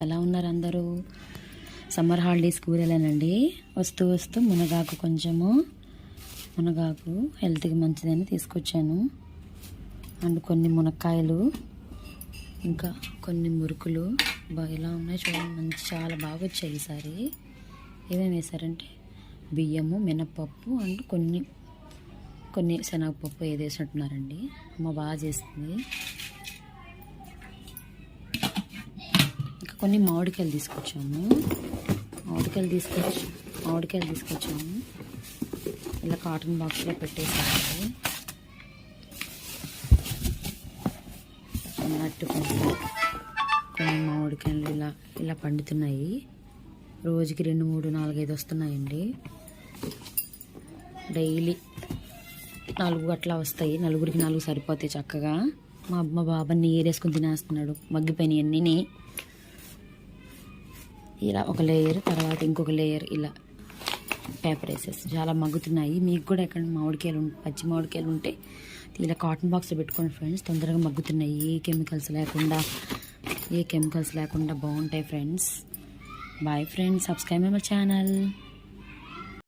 ఎలా ఉన్నారు అందరూ? సమ్మర్ హాలిడేస్ కూరలేనండి. వస్తూ వస్తూ మునగాకు హెల్త్కి మంచిదని తీసుకొచ్చాను. అండ్ కొన్ని మునక్కాయలు, ఇంకా కొన్ని మురుకులు ఎలా ఉన్నాయి చూడండి. చాలా బాగా వచ్చాయి ఈసారి. ఏమేమి వేసారంటే బియ్యము, మినప్పప్పు అండ్ కొన్ని శనగపప్పు ఏది వేసినట్టున్నారండి. అమ్మ బాగా చేస్తుంది. ఇంకా కొన్ని మామిడికాయలు తీసుకొచ్చాము. ఇలా కాటన్ బాక్స్లో పెట్టేసాము. అన్నట్టు కొన్ని మామిడికాయలు ఇలా పండుతున్నాయి. రోజుకి 2, 3, 4, 5 వస్తున్నాయండి. డైలీ 4 అట్లా వస్తాయి. 4కి 4 సరిపోతాయి చక్కగా. మా బాబాని ఏరేసుకుని తినేస్తున్నాడు మగ్గిపోయినవన్నీ. ఇలా ఒక లేయర్, తర్వాత ఇంకొక లేయర్ ఇలా పేపర్ వేసేసి చాలా మగ్గుతున్నాయి. మీకు కూడా ఎక్కడ పచ్చి మామిడికాయలు ఉంటే ఇలా కాటన్ బాక్స్లో పెట్టుకోండి ఫ్రెండ్స్. తొందరగా మగ్గుతున్నాయి. ఏ కెమికల్స్ లేకుండా బాగుంటాయి friends. Bye friends, subscribe my channel.